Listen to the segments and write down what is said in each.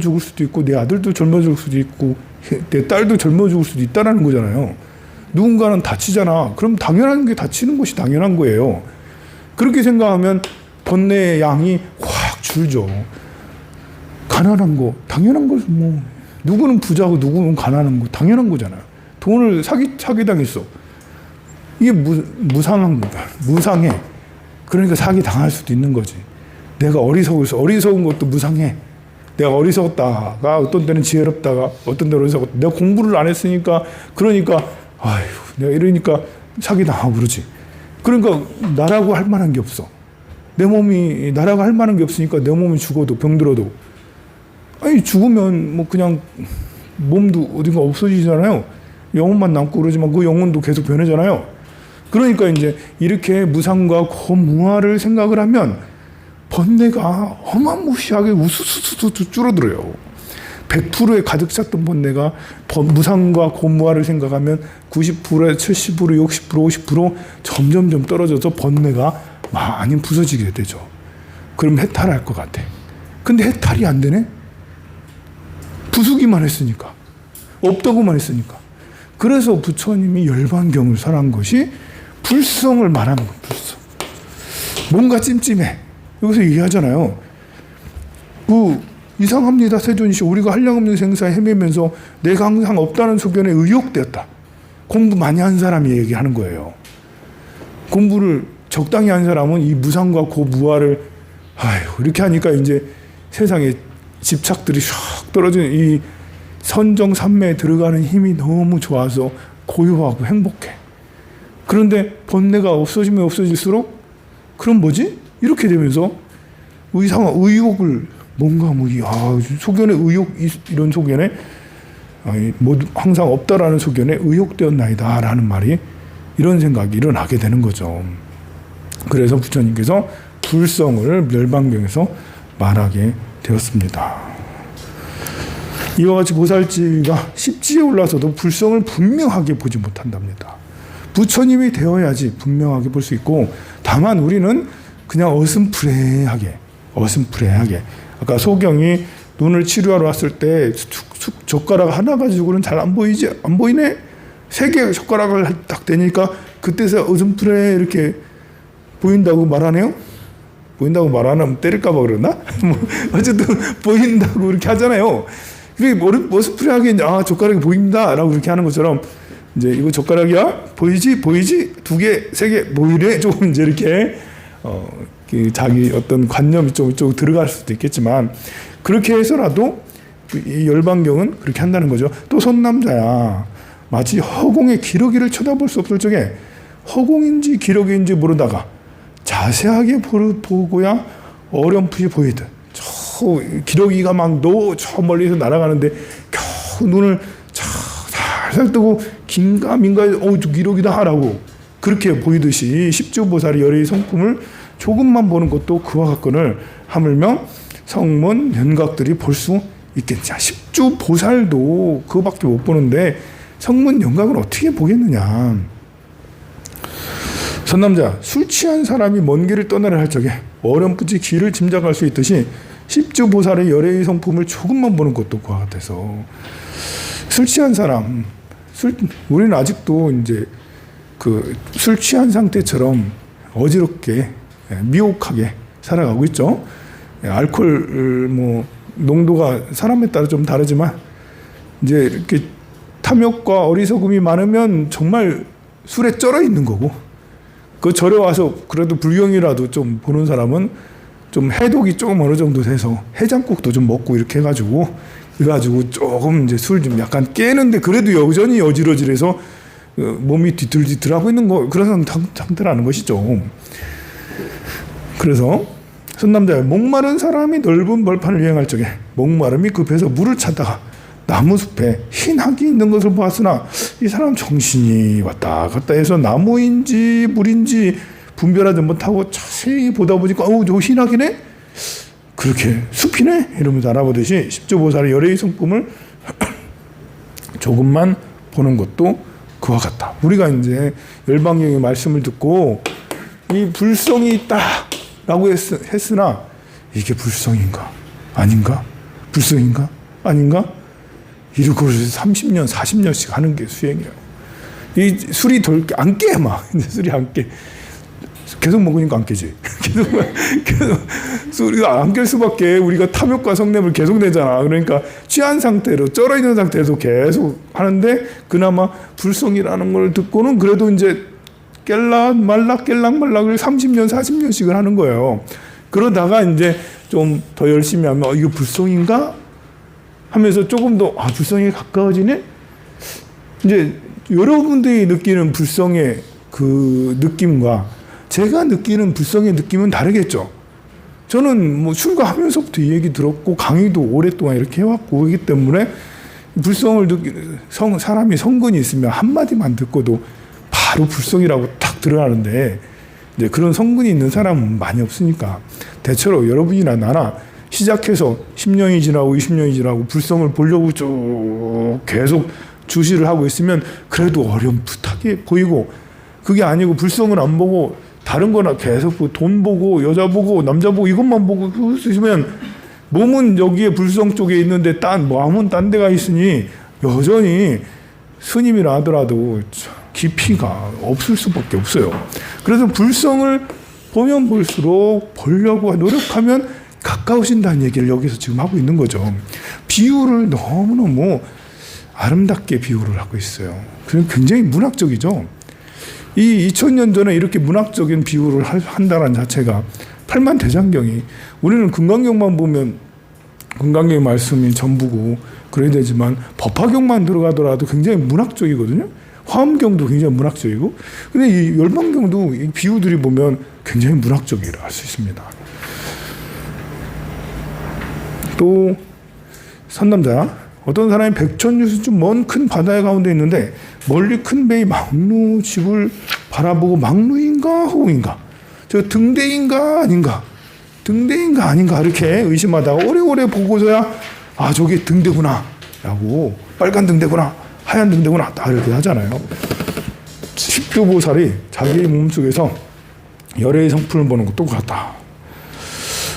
죽을 수도 있고 내 아들도 젊어 죽을 수도 있고 내 딸도 젊어 죽을 수도 있다라는 거잖아요. 누군가는 다치잖아. 그럼 당연한 게 다치는 것이 당연한 거예요. 그렇게 생각하면 번뇌의 양이 확 줄죠. 가난한 거 당연한 거죠. 뭐 누구는 부자고 누구는 가난한 거 당연한 거잖아요. 돈을 사기당했어. 이게 무상한 거다. 무상해. 그러니까 사기 당할 수도 있는 거지. 내가 어리석어서 어리석은 것도 무상해. 내가 어리석었다가 어떤 때는 지혜롭다가 어떤 때는 어리석었다. 내가 공부를 안 했으니까 그러니까 아휴 내가 이러니까 사기 당하고 그러지. 그러니까 나라고 할 만한 게 없어. 내 몸이 나라고 할 만한 게 없으니까 내 몸이 죽어도 병들어도 아니 죽으면 뭐 그냥 몸도 어딘가 없어지잖아요. 영혼만 남고 그러지만 그 영혼도 계속 변하잖아요. 그러니까 이제 이렇게 무상과 고무아를 생각을 하면 번뇌가 어마무시하게 우수수수 줄어들어요. 100%에 가득 찼던 번뇌가 무상과 고무아를 생각하면 90%, 70%, 60%, 50% 점점점 떨어져서 번뇌가 많이 부서지게 되죠. 그럼 해탈할 것 같아. 근데 해탈이 안 되네? 부수기만 했으니까. 없다고만 했으니까. 그래서 부처님이 열반경을 설한 것이 불성을 말하는 거예요. 불성. 뭔가 찜찜해. 여기서 얘기하잖아요. 이상합니다. 세존이시. 우리가 한량없는 생사에 헤매면서 내가 항상 없다는 소견에 의욕되었다. 공부 많이 한 사람이 얘기하는 거예요. 공부를 적당히 한 사람은 이 무상과 고무아를 이렇게 하니까 이제 세상에 집착들이 샥 떨어지는 이 선정삼매에 들어가는 힘이 너무 좋아서 고요하고 행복해. 그런데 번뇌가 없어지면 없어질수록 그럼 뭐지? 이렇게 되면서 이상한 의욕을 뭔가 소견의 의욕 이런 소견에 모두 항상 없다라는 소견에 의욕되었나이다 라는 말이 이런 생각이 일어나게 되는 거죠. 그래서 부처님께서 불성을 열반경에서 말하게 되었습니다. 이와 같이 보살지가 십지에 올라서도 불성을 분명하게 보지 못한답니다. 부처님이 되어야지 분명하게 볼 수 있고 다만 우리는 그냥 어슴푸레하게 아까 소경이 눈을 치료하러 왔을 때 젓가락 하나 가지고는 잘 안 보이네? 3개 젓가락을 딱 대니까 그때서 어슴푸레 이렇게 보인다고 말하네요? 보인다고 말 안 하면 때릴까봐 그러나? 어쨌든 보인다고 이렇게 하잖아요. 그게 어슴푸레하게 젓가락이 보인다 라고 이렇게 하는 것처럼 이제 이거 젓가락이야? 보이지? 2개, 3개 보이래? 조금 이제 이렇게 자기 어떤 관념이 좀 들어갈 수도 있겠지만 그렇게 해서라도 이 열반경은 그렇게 한다는 거죠. 또 선남자야. 마치 허공의 기러기를 쳐다볼 수 없을 적에 허공인지 기러기인지 모르다가 자세하게 보고야 어렴풋이 보이듯 저 기러기가 막 저 멀리서 날아가는데 겨우 눈을 살살 뜨고 긴가민가 저 기러기다 하라고 그렇게 보이듯이 십주보살이 열의 성품을 조금만 보는 것도 그와 같거늘 하물며 성문 연각들이 볼 수 있겠냐. 십주보살도 그거밖에 못 보는데 성문 연각을 어떻게 보겠느냐. 선남자, 술 취한 사람이 먼 길을 떠나려 할 적에 어렴풋이 길을 짐작할 수 있듯이 십주보살의 열의 성품을 조금만 보는 것도 그와 같아서 술 취한 사람, 우리는 아직도 이제 술 취한 상태처럼 어지럽게 미혹하게 살아가고 있죠. 알코올 농도가 사람에 따라 좀 다르지만 이제 이렇게 탐욕과 어리석음이 많으면 정말 술에 쩔어 있는 거고 절에 와서 그래도 불경이라도 좀 보는 사람은 좀 해독이 조금 어느 정도 돼서 해장국도 좀 먹고 이렇게 해가지고 조금 이제 술 좀 약간 깨는데 그래도 여전히 어지러질해서 몸이 뒤틀뒤틀하고 있는 거 그런 상태라는 것이죠. 그래서 선남자야, 목마른 사람이 넓은 벌판을 여행할 적에 목마름이 급해서 물을 찾다가 나무숲에 흰 학이 있는 것을 보았으나 이 사람 정신이 왔다 갔다 해서 나무인지 물인지 분별하지 못하고 자세히 보다 보니까 저 흰 학이네? 그렇게 숲이네? 이러면서 알아보듯이 십주보살의 열의 성품을 조금만 보는 것도 그와 같다. 우리가 이제 열반경의 말씀을 듣고 이 불성이 있다라고 했으나 이게 불성인가? 아닌가? 불성인가? 아닌가? 이러고 30년, 40년씩 하는 게 수행이에요. 이 술이 안 깨, 막. 술이 안 깨. 계속 먹으니까 안 깨지. 계속 술이 안 깰 수밖에. 우리가 탐욕과 성냄을 계속 내잖아. 그러니까 취한 상태로, 쩔어 있는 상태에서 계속 하는데, 그나마 불성이라는 걸 듣고는 그래도 이제 깰락 말락 30년, 40년씩을 하는 거예요. 그러다가 이제 좀 더 열심히 하면, 이거 불성인가? 하면서 조금 더, 불성에 가까워지네? 이제 여러분들이 느끼는 불성의 그 느낌과 제가 느끼는 불성의 느낌은 다르겠죠. 저는 뭐 출가하면서부터 이 얘기 들었고, 강의도 오랫동안 이렇게 해왔고, 그렇기 때문에 불성을 느끼는, 사람이 성근이 있으면 한마디만 듣고도 바로 불성이라고 딱 들어가는데, 이제 그런 성근이 있는 사람은 많이 없으니까, 대체로 여러분이나 나나 시작해서 10년이 지나고 20년이 지나고 불성을 보려고 쭉 계속 주시를 하고 있으면 그래도 어렴풋하게 보이고, 그게 아니고 불성을 안 보고 다른 거나 계속 돈 보고 여자 보고 남자 보고 이것만 보고 있으면 몸은 여기에 불성 쪽에 있는데 마음은 딴 데가 있으니 여전히 스님이라 하더라도 깊이가 없을 수밖에 없어요. 그래서 불성을 보면 볼수록 보려고 노력하면 가까우신다는 얘기를 여기서 지금 하고 있는 거죠. 비유를 너무너무 아름답게 비유를 하고 있어요. 그럼 굉장히 문학적이죠. 이 2000년 전에 이렇게 문학적인 비유를 한다는 자체가 팔만대장경이, 우리는 금강경만 보면 금강경의 말씀이 전부고 그래야 되지만 법화경만 들어가더라도 굉장히 문학적이거든요. 화엄경도 굉장히 문학적이고, 근데 이 열반경도 이 비유들이 보면 굉장히 문학적이라 할 수 있습니다. 또 선남자, 어떤 사람이 백천유수쯤 먼 큰 바다의 가운데 있는데 멀리 큰 배의 막루 집을 바라보고 막루인가 호인가, 저 등대인가 아닌가, 등대인가 아닌가 이렇게 의심하다가 오래오래 보고서야 저게 등대구나 라고, 빨간 등대구나 하얀 등대구나 다 이렇게 하잖아요. 십주보살이 자기의 몸속에서 열애의 성품을 보는 것도 같다.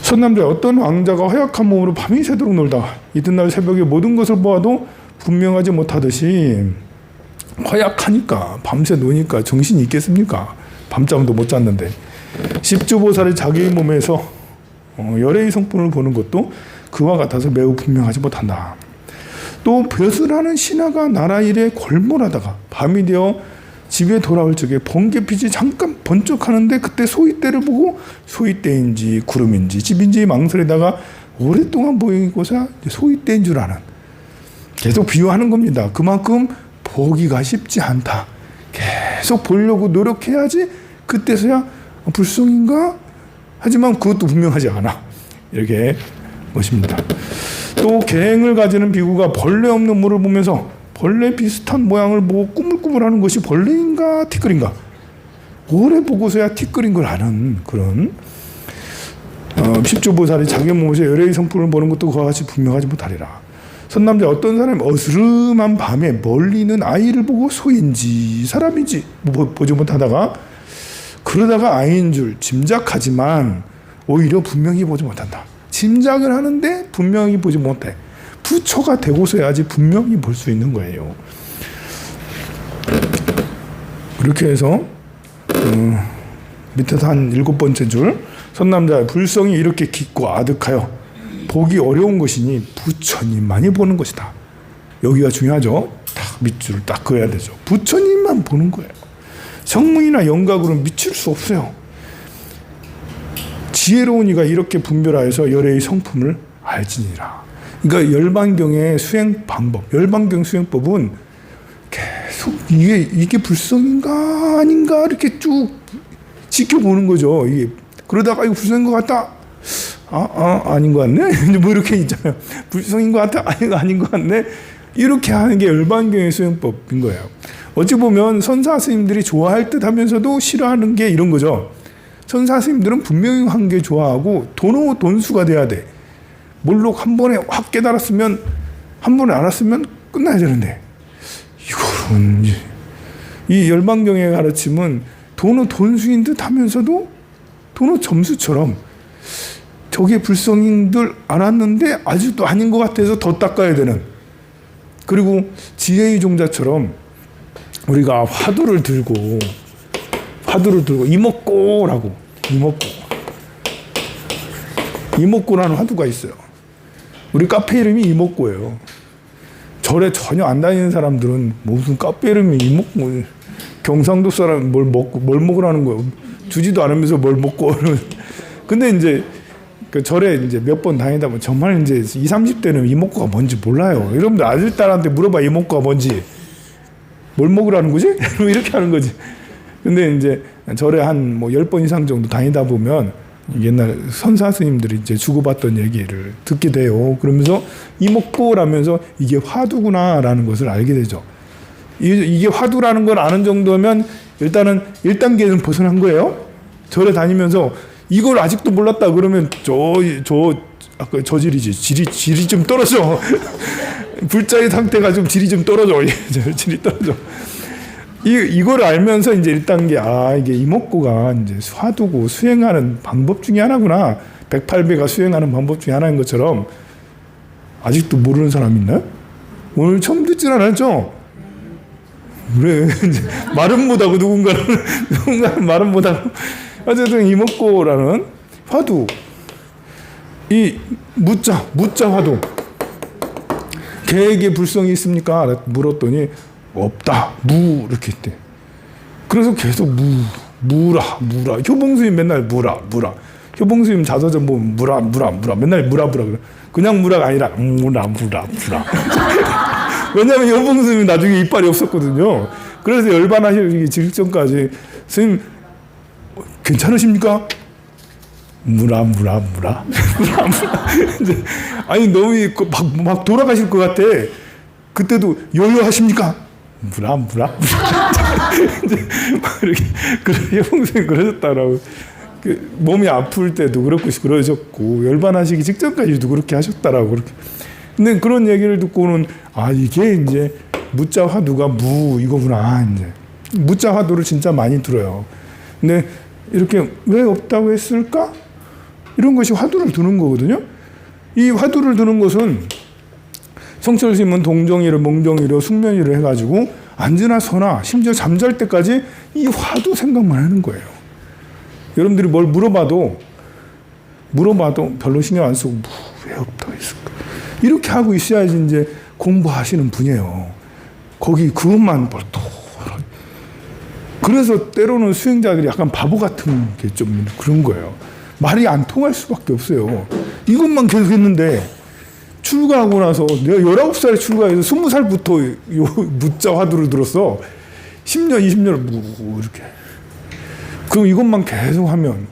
선남자, 어떤 왕자가 허약한 몸으로 밤이 새도록 놀다가 이튿날 새벽에 모든 것을 보아도 분명하지 못하듯이, 허약하니까 밤새 노니까 정신이 있겠습니까? 밤잠도 못 잤는데. 십주보살이 자기의 몸에서 열애의 성품을 보는 것도 그와 같아서 매우 분명하지 못한다. 또 벼슬하는 신하가 나라 일에 골몰하다가 밤이 되어 집에 돌아올 적에 번개빛이 잠깐 번쩍하는데 그때 소위대를 보고 소위대인지 구름인지 집인지 망설이다가 오랫동안 보이고서 소위대인 줄 아는, 계속 비유하는 겁니다. 그만큼 보기가 쉽지 않다. 계속 보려고 노력해야지 그때서야 불성인가? 하지만 그것도 분명하지 않아. 이렇게 것입니다. 또 계행을 가지는 비구가 벌레 없는 물을 보면서 벌레 비슷한 모양을 보고 꾸물꾸물하는 것이 벌레인가 티끌인가 오래 보고서야 티끌인 걸 아는 그런 십주보살이 자기 몸에서 열애의 성품을 보는 것도 그와 같이 분명하지 못하리라. 선남자, 어떤 사람이 어스름한 밤에 멀리 있는 아이를 보고 소인지 사람인지 보지 못하다가 그러다가 아이인 줄 짐작하지만 오히려 분명히 보지 못한다. 짐작을 하는데 분명히 보지 못해. 부처가 되고서야지 분명히 볼 수 있는 거예요. 그렇게 해서 밑에서 한 7번째 줄, 선남자의 불성이 이렇게 깊고 아득하여 보기 어려운 것이니 부처님만이 보는 것이다. 여기가 중요하죠. 딱 밑줄을 딱 그어야 되죠. 부처님만 보는 거예요. 성문이나 영각으로는 미칠 수 없어요. 지혜로운 이가 이렇게 분별하여서 열애의 성품을 알지니라. 그러니까 열반경의 수행 방법, 열반경 수행법은 계속 이게 불성인가 아닌가 이렇게 쭉 지켜보는 거죠. 이게 그러다가 이거 불성인 것 같다. 아닌 것 같네. 뭐 이렇게 있잖아요. 불성인 것 같다. 아닌 것 같네. 이렇게 하는 게 열반경의 수행법인 거예요. 어찌 보면 선사 스님들이 좋아할 듯 하면서도 싫어하는 게 이런 거죠. 선사 스님들은 분명히 한 게 좋아하고 돈수가 돼야 돼. 몰록 한 번에 확 깨달았으면, 한 번에 알았으면 끝나야 되는데, 이거는 이 열반경의 가르침은 돈수인 듯 하면서도 점수처럼 저게 불성인들 알았는데 아직도 아닌 것 같아서 더 닦아야 되는. 그리고 지혜의 종자처럼 우리가 화두를 들고 이목고라고 이목고라는 화두가 있어요. 우리 카페 이름이 이목고예요. 절에 전혀 안 다니는 사람들은 무슨 카페 이름이 이목고, 경상도 사람 뭘 먹으라는 거예요. 주지도 않으면서 뭘 먹고. 근데 이제 그 절에 이제 몇 번 다니다 보면 정말 이제 20, 30대는 이목구가 뭔지 몰라요. 여러분들 아들, 딸한테 물어봐, 이목구가 뭔지. 뭘 먹으라는 거지? 이렇게 하는 거지. 근데 이제 절에 한 뭐 10번 이상 정도 다니다 보면 옛날 선사 스님들이 이제 주고받던 얘기를 듣게 돼요. 그러면서 이목구라면서 이게 화두구나라는 것을 알게 되죠. 이게 화두라는 걸 아는 정도면 일단은 1단계는 벗어난 거예요. 절에 다니면서 이걸 아직도 몰랐다 그러면 아까 저질이지. 질이 좀 떨어져. 불자의 상태가 좀 질이 좀 떨어져. 질이 떨어져. 이걸 알면서 이제 1단계, 이게 이목구가 이제 화두고 수행하는 방법 중에 하나구나. 108배가 수행하는 방법 중에 하나인 것처럼 아직도 모르는 사람 있나요? 오늘 처음 듣진 않았죠? 그래. 말은 못하고 누군가는 말은 못하고. 어쨌든 이목구라는 화두. 이 무자 화두. 개에게 불성이 있습니까? 물었더니 없다. 이렇게 했대. 그래서 계속 무라. 효봉스님 맨날 무라. 효봉스님 자서전 보면 무라. 맨날 무라. 그냥 무라가 아니라 무라. 왜냐하면 효봉스님이 나중에 이빨이 없었거든요. 그래서 열반하시기 직전까지 스님 괜찮으십니까? 무라. 아니 너무 막 돌아가실 것 같아. 그때도 요요하십니까? 무라. 이제 막 이렇게 효봉스님 그러셨다라고. 몸이 아플 때도 그러셨고 열반하시기 직전까지도 그렇게 하셨다라고 그렇게. 근데 그런 얘기를 듣고는 이게 이제 무자 화두가 이거구나. 이제 무자 화두를 진짜 많이 들어요. 근데 이렇게 왜 없다고 했을까? 이런 것이 화두를 두는 거거든요. 이 화두를 두는 것은 성철스님은 동정이를 몽정이를 숙면이를 해가지고 앉으나 서나 심지어 잠잘 때까지 이 화두 생각만 하는 거예요. 여러분들이 뭘 물어봐도 별로 신경 안 쓰고 왜 없다고 했을까? 이렇게 하고 있어야지 이제 공부하시는 분이에요. 거기 그것만 또. 그래서 때로는 수행자들이 약간 바보 같은 게 좀 그런 거예요. 말이 안 통할 수밖에 없어요. 이것만 계속 했는데 출가하고 나서 내가 19살에 출가해서 20살부터 무자 화두를 들었어. 10년, 20년을 이렇게. 그럼 이것만 계속 하면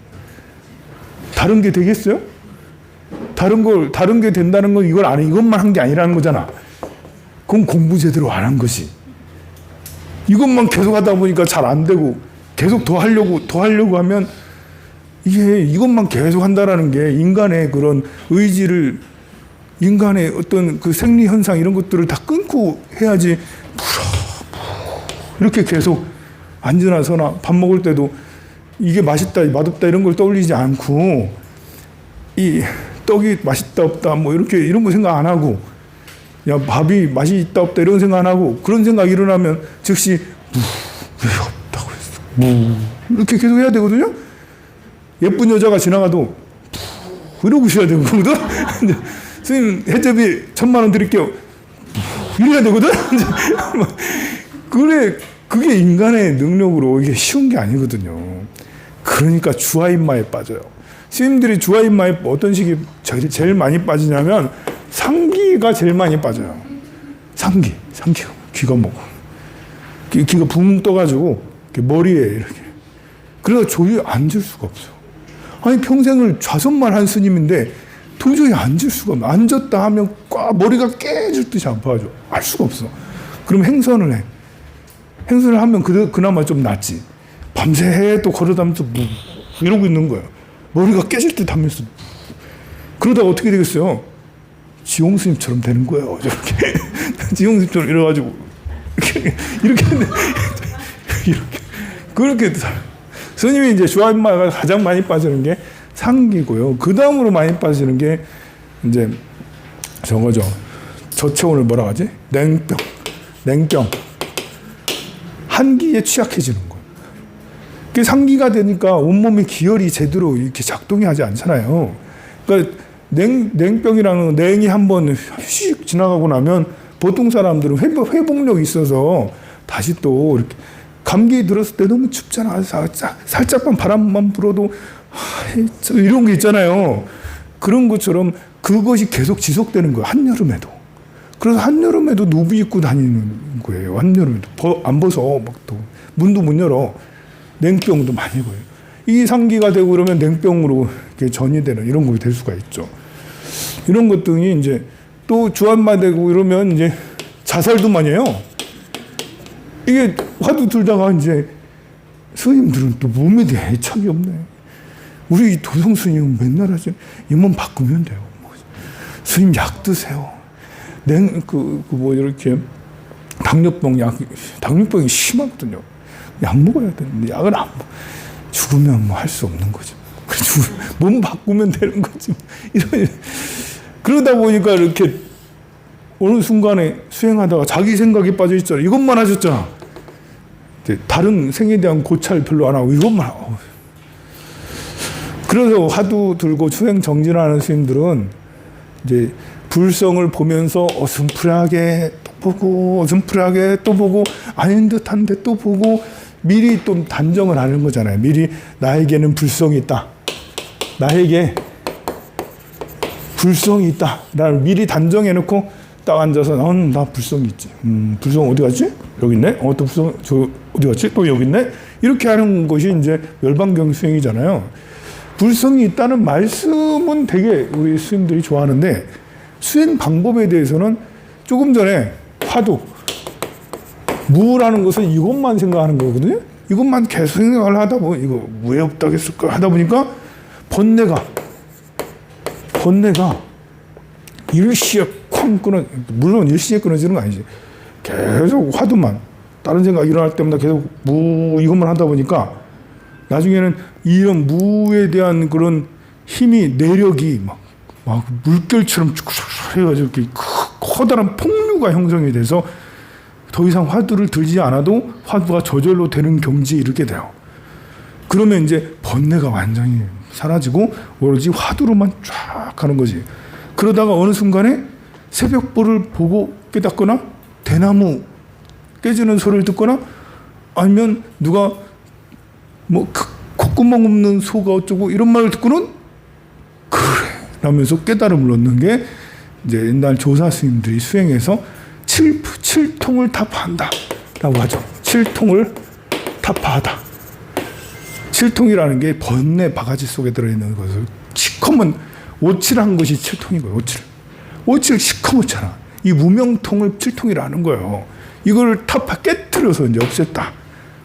다른 게 되겠어요? 다른 게 된다는 건 이것만 한 게 아니라는 거잖아. 그럼 공부 제대로 안 한 것이. 이것만 계속 하다 보니까 잘 안 되고 계속 더 하려고 하면 이것만 계속 한다라는 게 인간의 그런 의지를, 인간의 어떤 그 생리 현상 이런 것들을 다 끊고 해야지. 이렇게 계속 앉으나 서나 밥 먹을 때도 이게 맛있다 맛없다 이런 걸 떠올리지 않고 이 떡이 맛있다 없다 뭐 이런 거 생각 안 하고, 야 밥이 맛이 있다 없다 이런 생각 안 하고, 그런 생각이 일어나면 즉시 왜 없다고 했어 이렇게 계속 해야 되거든요. 예쁜 여자가 지나가도 이러고 있어야 되거든. 선생님 해접이 1000만 원 드릴게요 이래야 되거든. 그래, 그게 인간의 능력으로 이게 쉬운 게 아니거든요. 그러니까 주화인마에 빠져요. 스님들이 주화인마에 어떤 식이 제일 많이 빠지냐면 상기가 제일 많이 빠져요. 상기가 귀가 먹고 귀가 붕 떠가지고 머리에 이렇게. 그래서 조용히 앉을 수가 없어. 아니 평생을 좌선만 한 스님인데 도저히 앉을 수가 없어. 앉았다 하면 꽉 머리가 깨질 듯이 아파가지고 알 수가 없어. 그럼 행선을 해. 행선을 하면 그나마 좀 낫지. 밤새 또 걸어다니면서 이러고 있는 거예요. 머리가 깨질 듯 하면서. 그러다가 어떻게 되겠어요? 지용스님처럼 되는 거예요. 저렇게. 지용스님처럼 이래가지고 이렇게 그렇게 스님이 이제 주화인마가 가장 많이 빠지는 게 상기고요. 그 다음으로 많이 빠지는 게 이제 저거죠. 저체온을 뭐라 하지? 냉병. 한기에 취약해지는 거예요. 그 상기가 되니까 온몸의 기혈이 제대로 이렇게 작동이 하지 않잖아요. 그러니까 냉병이라는 냉이 한번 휙 지나가고 나면 보통 사람들은 회복력이 있어서 다시 또 이렇게 감기 들었을 때 너무 춥잖아. 살짝만 바람만 불어도 이런 게 있잖아요. 그런 것처럼 그것이 계속 지속되는 거예요. 한여름에도. 그래서 한여름에도 누비 입고 다니는 거예요. 한여름에도. 안 벗어. 막 또 문도 못 열어. 냉병도 많이 거예요. 이 상기가 되고 그러면 냉병으로 이렇게 전이되는 이런 것이 될 수가 있죠. 이런 것 등이 이제 또 주안마되고 이러면 이제 자살도 많이 해요. 이게 화두 들다가 이제 스님들은 또 몸에 대해 애착이 없네. 우리 도성 스님은 맨날 하지. 이 몸 바꾸면 돼요. 스님 약 드세요. 이렇게 당뇨병이 심하거든요. 약 먹어야 되는데 약을 안 먹어. 죽으면 뭐 할 수 없는 거죠. 몸 바꾸면 되는 거지. 그러다 보니까 이렇게 어느 순간에 수행하다가 자기 생각이 빠져 있잖아요. 이것만 하셨잖아. 다른 생에 대한 고찰 별로 안 하고 이것만 하고. 그래서 화두 들고 수행 정진하는 스님들은 이제 불성을 보면서 어슴푸레하게 또 보고 어슴푸레하게 또 보고 아닌 듯한데 또 보고 미리 또 단정을 하는 거잖아요. 미리 나에게는 불성이 있다. 나에게 불성이 있다. 나를 미리 단정해놓고 딱 앉아서 나 불성이 있지. 불성 어디 갔지? 여기 있네. 또 불성 저 어디 갔지? 또 여기 있네. 이렇게 하는 것이 이제 열반경 수행이잖아요. 불성이 있다는 말씀은 되게 우리 스님들이 좋아하는데 수행 방법에 대해서는 조금 전에 화두 무라는 것은 이것만 생각하는 거거든요. 이것만 계속 생각을 하다 보면 이거 왜 없다겠을까 하다 보니까 번뇌가 일시에 쾅 끊어. 물론 일시에 끊어지는 거 아니지. 계속 화두만 다른 생각 일어날 때마다 계속 무 이것만 하다 보니까 나중에는 이런 무에 대한 그런 힘이 내력이 막 물결처럼 쭉 해가지고 이렇게 커다란 폭류가 형성이 돼서 더 이상 화두를 들지 않아도 화두가 저절로 되는 경지에 이르게 돼요. 그러면 이제 번뇌가 완전히 사라지고 오로지 화두로만 쫙 가는 거지. 그러다가 어느 순간에 새벽불을 보고 깨닫거나 대나무 깨지는 소리를 듣거나 아니면 누가 뭐 콧구멍 없는 소가 어쩌고 이런 말을 듣고는 그래 라면서 깨달음을 얻는 게 이제 옛날 조사 스님들이 수행해서 칠통을 타파한다 라고 하죠. 칠통을 타파하다. 칠통이라는 게 번뇌 바가지 속에 들어있는 것을 시커먼 오칠한 것이 칠통이고요. 오칠 시커멓잖아. 이 무명통을 칠통이라는 거예요. 이걸 타파 깨트려서 이제 없앴다.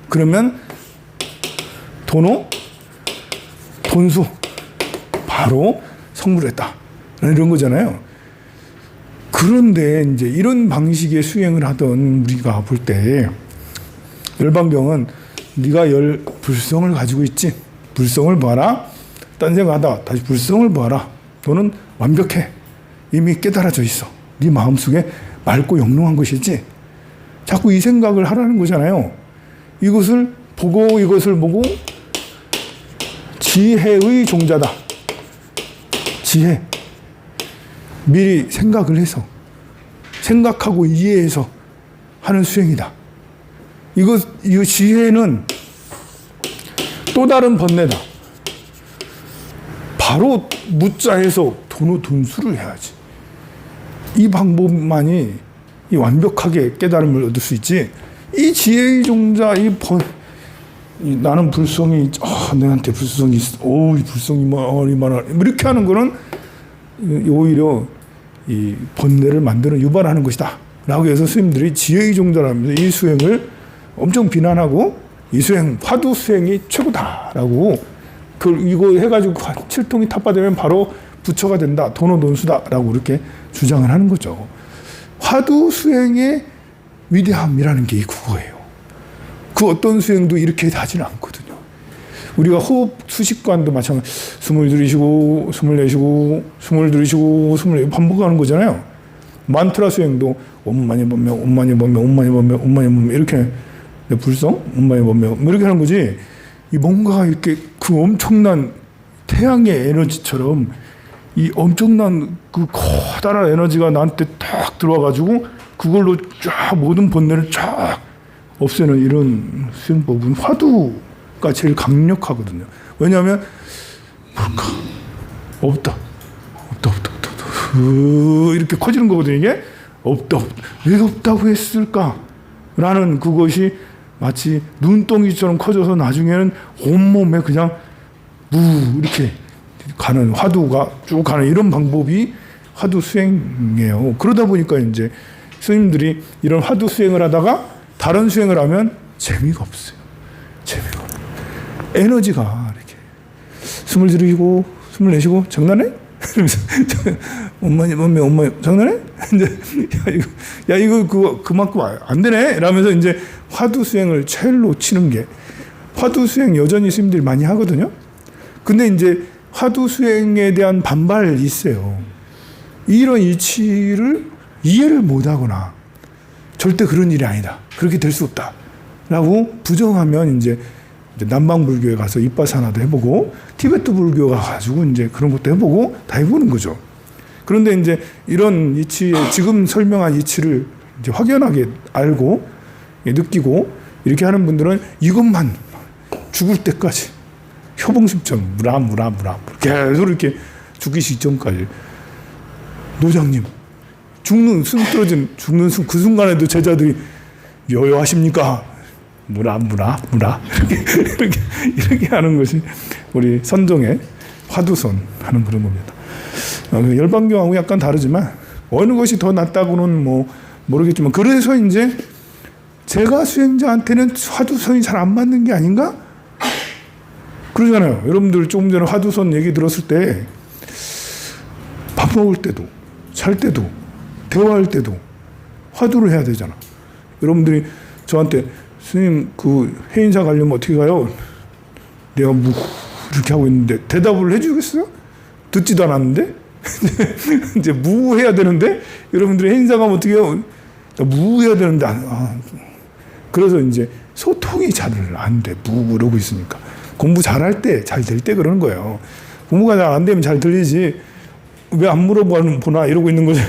그러면 돈수 바로 성불했다. 이런 거잖아요. 그런데 이제 이런 방식의 수행을 하던 우리가 볼 때 열반경은 네가 불성을 가지고 있지. 불성을 봐라. 딴 생각하다 다시 불성을 봐라. 너는 완벽해. 이미 깨달아져 있어. 네 마음속에 맑고 영롱한 것이지. 자꾸 이 생각을 하라는 거잖아요. 이것을 보고 지혜의 종자다. 지혜. 미리 생각을 해서 생각하고 이해해서 하는 수행이다. 이 지혜는 또 다른 번뇌다. 바로 무자해서 돈수를 해야지. 이 방법만이 완벽하게 깨달음을 얻을 수 있지. 이 지혜의 종자, 나는 불성이 내한테 불성이 있어. 이 불성이 얼마나 이렇게 하는 거는 오히려 이 번뇌를 만드는 유발하는 것이다. 라고 해서 스님들이 지혜의 종자라면서 이 수행을 엄청 비난하고 이 수행, 화두 수행이 최고다라고 이거 해가지고 칠통이 탑바되면 바로 부처가 된다. 돈수다라고 이렇게 주장을 하는 거죠. 화두 수행의 위대함이라는 게 그거예요. 그 어떤 수행도 이렇게 하지는 않거든요. 우리가 호흡 수식관도 마찬가지. 숨을 들이쉬고 숨을 내쉬고 숨을 들이쉬고 숨을 내쉬고 반복하는 거잖아요. 만트라 수행도 옴마니 범메 옴마니 범메 옴마니 범메 옴마니 범메 이렇게 불성 옴마니 범메 뭐 이렇게 하는 거지. 이 뭔가 이렇게 그 엄청난 태양의 에너지처럼 이 엄청난 그 커다란 에너지가 나한테 딱 들어와가지고 그걸로 쫙 모든 번뇌를 쫙 없애는 이런 수행법은 화두가 제일 강력하거든요. 왜냐하면 뭘까? 없다. 이렇게 커지는 거거든요. 이게 없다. 왜 없다고 했을까? 라는 그것이 마치 눈덩이처럼 커져서 나중에는 온몸에 그냥 이렇게 가는 화두가 쭉 가는 이런 방법이 화두 수행이에요. 그러다 보니까 이제 스님들이 이런 화두 수행을 하다가 다른 수행을 하면 재미가 없어요. 재미가 없어요. 에너지가 이렇게 숨을 들이고 숨을 내쉬고 장난해? 엄마니 장난해? 야 이거 그만큼 안 되네. 이러면서 이제 화두 수행을 첼로 치는 게 화두 수행 여전히 스님들이 많이 하거든요. 근데 이제 화두 수행에 대한 반발이 있어요. 이런 이치를 이해를 못하거나 절대 그런 일이 아니다. 그렇게 될 수 없다. 라고 부정하면 이제 남방 불교에 가서 잇바사나도 해보고 티베트 불교 가가지고 이제 그런 것도 해보고 다 해보는 거죠. 그런데 이제 이런 이치의 지금 설명한 이치를 이제 확연하게 알고 느끼고 이렇게 하는 분들은 이것만 죽을 때까지 효봉심처럼 무라 계속 이렇게 죽기 직전까지 노장님 죽는 그 순간에도 제자들이 여여하십니까? 무라 이렇게 하는 것이 우리 선종의 화두선 하는 그런 겁니다. 열반교하고 약간 다르지만 어느 것이 더 낫다고는 뭐 모르겠지만 그래서 이제 제가 수행자한테는 화두선이 잘 안 맞는 게 아닌가? 그러잖아요. 여러분들 조금 전에 화두선 얘기 들었을 때 밥 먹을 때도 잘 때도 대화할 때도 화두를 해야 되잖아. 여러분들이 저한테 스님 그 해인사 가려면 어떻게 가요? 내가 이렇게 하고 있는데 대답을 해주겠어요? 듣지도 않았는데 이제 해야 되는데 여러분들이 해인사 가면 어떻게 해요? 해야 되는데 그래서 이제 소통이 잘 안 돼. 이러고 있으니까 공부 잘할 때 잘 될 때 그러는 거예요. 공부가 잘 안 되면 잘 들리지. 왜 안 물어보나 이러고 있는 거죠.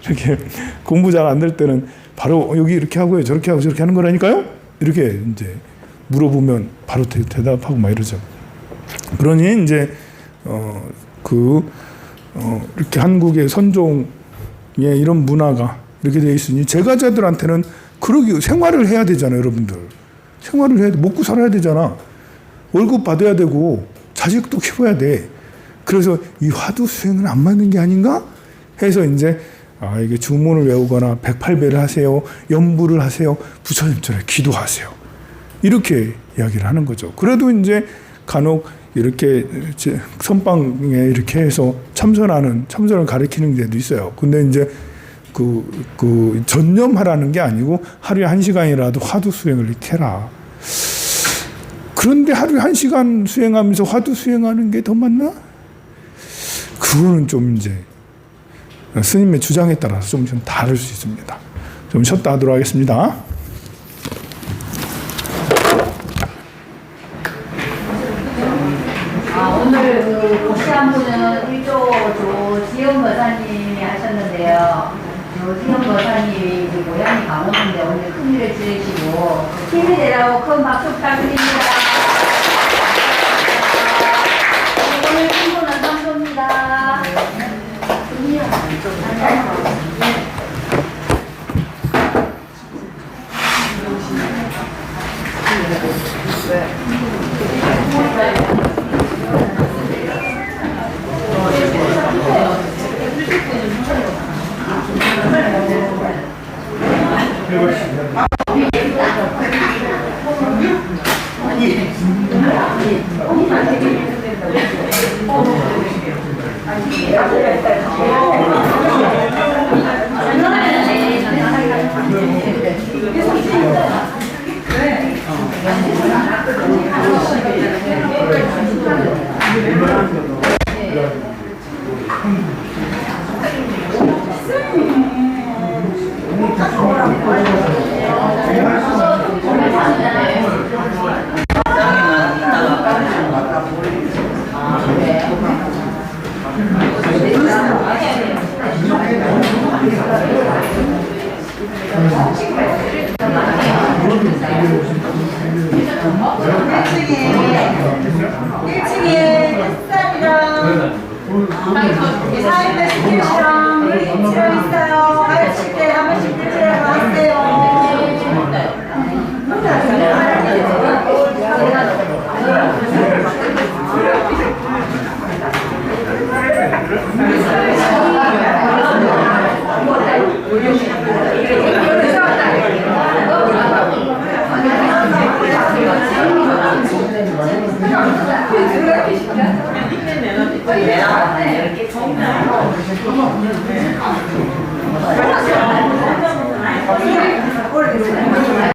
이렇게 공부 잘 안 될 때는 바로 여기 이렇게 하고요, 저렇게 하고 저렇게 하는 거라니까요. 이렇게 이제 물어보면 바로 대답하고 막 이러죠. 그러니 이제 이렇게 한국의 선종의 이런 문화가 이렇게 되어 있으니 제가자들한테는 그러기 생활을 해야 되잖아요, 여러분들. 생활을 해야 돼, 먹고 살아야 되잖아. 월급 받아야 되고 자식도 키워야 돼. 그래서 이 화두 수행은 안 맞는 게 아닌가 해서 이제 이게 주문을 외우거나 108배를 하세요, 연부를 하세요, 부처님처럼 기도하세요. 이렇게 이야기를 하는 거죠. 그래도 이제 간혹 이렇게 선방에 이렇게 해서 참선을 가르치는 데도 있어요. 근데 이제 전념하라는 게 아니고 하루에 1시간이라도 화두 수행을 이렇게 해라. 그런데 하루에 1시간 수행하면서 화두 수행하는 게 더 맞나? 그거는 좀 이제 스님의 주장에 따라서 좀 다를 수 있습니다. 좀 쉬었다 하도록 하겠습니다. 오늘 복시한 분은 1조 조지영 거사님이 하셨는데요. 조지영 거사님이 고향이 강원도인데 오늘 큰일을 지으시고 힘이 되라고 큰 박수 부탁드립니다. 오늘 신분은 상조입니다. 1층에 햇살이랑 사인대 스케치랑 들어있어요. 가르칠 때 한 번씩 들으라고 하세요.